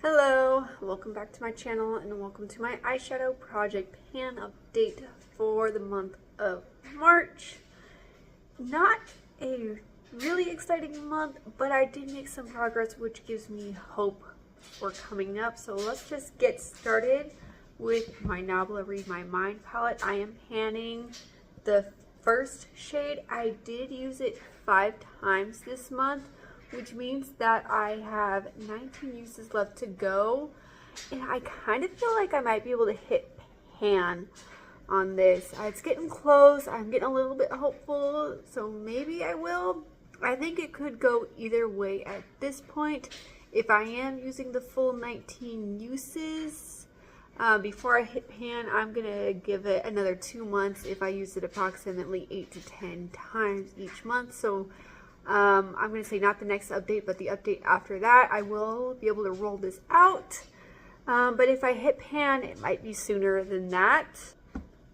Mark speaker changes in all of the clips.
Speaker 1: Hello, welcome back to my channel and welcome to my eyeshadow project pan update for the month of March. Not a really exciting month, but I did make some progress which gives me hope for coming up. So let's just get started with my Nabla Read My Mind palette. I am panning the first shade. I did use it 5 times this month, which means that I have 19 uses left to go, and I kind of feel like I might be able to hit pan on this. It's getting close. I'm getting a little bit hopeful, so maybe I will. I think it could go either way at this point. If I am using the full 19 uses before I hit pan, I'm gonna give it another 2 months if I use it approximately 8 to 10 times each month. So I'm going to say not the next update, but the update after that, I will be able to roll this out. But if I hit pan, it might be sooner than that.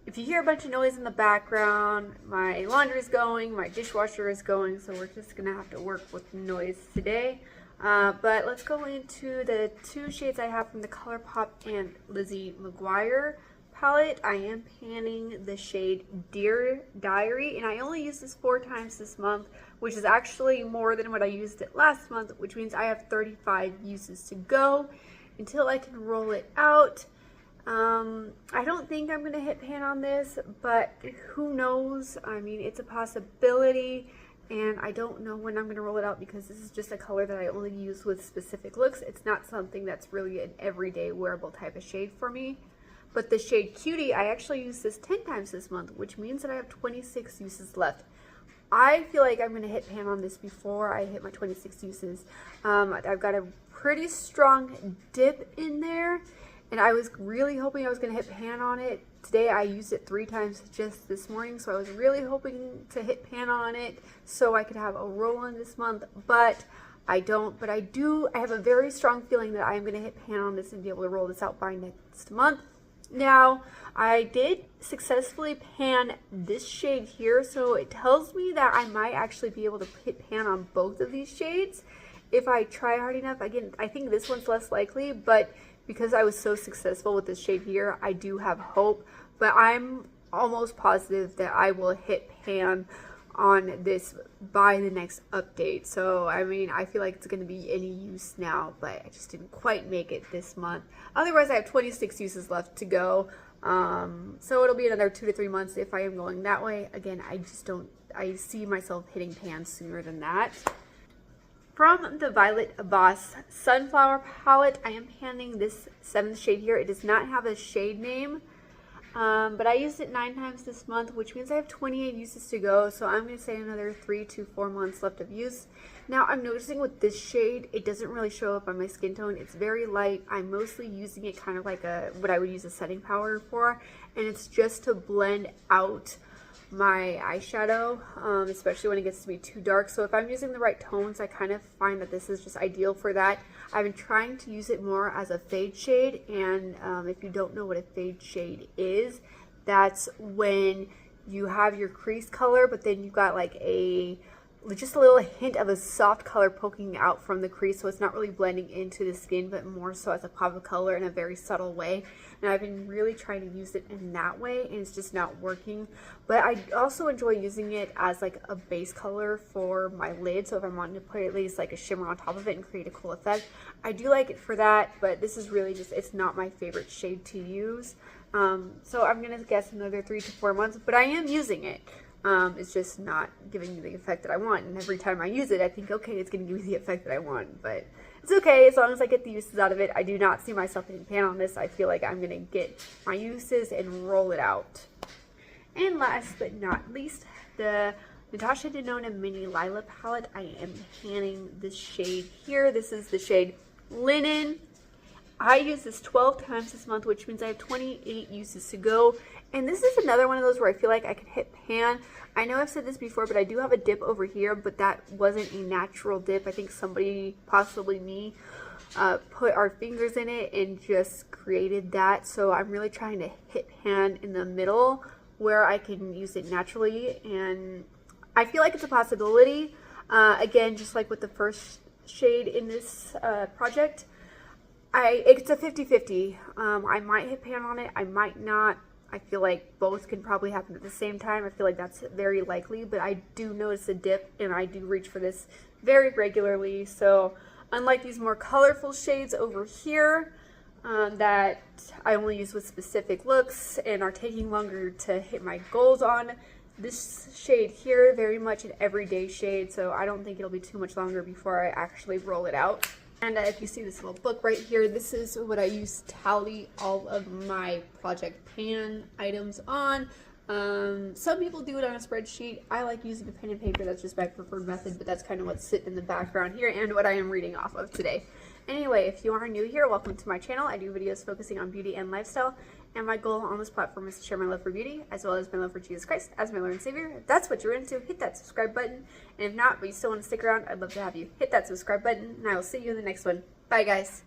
Speaker 1: If you hear a bunch of noise in the background, my laundry is going, my dishwasher is going, so we're just going to have to work with noise today. But let's go into the 2 shades I have from the ColourPop and Lizzie McGuire palette. I am panning the shade Dear Diary, and I only used this 4 times this month, which is actually more than what I used it last month, which means I have 35 uses to go until I can roll it out. I don't think I'm going to hit pan on this, but who knows? I mean, it's a possibility, and I don't know when I'm going to roll it out because this is just a color that I only use with specific looks. It's not something that's really an everyday wearable type of shade for me. But the shade Cutie, I actually used this 10 times this month, which means that I have 26 uses left. I feel like I'm going to hit pan on this before I hit my 26 uses. I've got a pretty strong dip in there, and I was really hoping I was going to hit pan on it. Today I used it 3 times just this morning, so I was really hoping to hit pan on it so I could have a roll on this month, but I don't. But I have a very strong feeling that I'm going to hit pan on this and be able to roll this out by next month. Now, I did successfully pan this shade here, so it tells me that I might actually be able to hit pan on both of these shades if I try hard enough. Again, I think this one's less likely, but because I was so successful with this shade here, I do have hope. But I'm almost positive that I will hit pan on this by the next update. So I mean, I feel like it's going to be any use now, but I just didn't quite make it this month. Otherwise, I have 26 uses left to go, so it'll be another 2 to 3 months if I am going that way. Again, I see myself hitting pan sooner than that. From the Violet Boss Sunflower palette, I am panning this 7th shade here. It does not have a shade name, but I used it 9 times this month, which means I have 28 uses to go, so I'm going to say another 3 to 4 months left of use. Now, I'm noticing with this shade, it doesn't really show up on my skin tone. It's very light. I'm mostly using it kind of like what I would use a setting powder for, and it's just to blend out my eyeshadow, especially when it gets to be too dark. So if I'm using the right tones, I kind of find that this is just ideal for that. I've been trying to use it more as a fade shade, and if you don't know what a fade shade is, that's when you have your crease color, but then you've got like just a little hint of a soft color poking out from the crease, so it's not really blending into the skin, but more so as a pop of color in a very subtle way. And I've been really trying to use it in that way, and it's just not working. But I also enjoy using it as like a base color for my lid, so if I'm wanting to put at least like a shimmer on top of it and create a cool effect, I do like it for that. But this is really just, it's not my favorite shade to use. So I'm gonna guess another 3 to 4 months, but I am using it. It's just not giving me the effect that I want, and every time I use it, I think, okay, it's going to give me the effect that I want, but it's okay as long as I get the uses out of it. I do not see myself hitting pan on this. I feel like I'm going to get my uses and roll it out. And last but not least, the Natasha Denona Mini Lila palette. I am panning this shade here. This is the shade Linen. I used this 12 times this month, which means I have 28 uses to go. And this is another one of those where I feel like I can hit pan. I know I've said this before, but I do have a dip over here, but that wasn't a natural dip. I think somebody, possibly me, put our fingers in it and just created that. So I'm really trying to hit pan in the middle where I can use it naturally. And I feel like it's a possibility. Again, just like with the first shade in this project, It's a 50-50. I might hit pan on it, I might not. I feel like both can probably happen at the same time. I feel like that's very likely, but I do notice a dip, and I do reach for this very regularly. So unlike these more colorful shades over here that I only use with specific looks and are taking longer to hit my goals on, this shade here, very much an everyday shade, so I don't think it'll be too much longer before I actually roll it out. And if you see this little book right here, this is what I use to tally all of my Project Pan items on. Some people do it on a spreadsheet. I like using a pen and paper. That's just my preferred method, but that's kind of what's sitting in the background here and what I am reading off of today. Anyway, if you are new here, welcome to my channel. I do videos focusing on beauty and lifestyle, and my goal on this platform is to share my love for beauty as well as my love for Jesus Christ as my Lord and Savior. If that's what you're into, hit that subscribe button. And if not, but you still want to stick around, I'd love to have you hit that subscribe button, and I will see you in the next one. Bye, guys.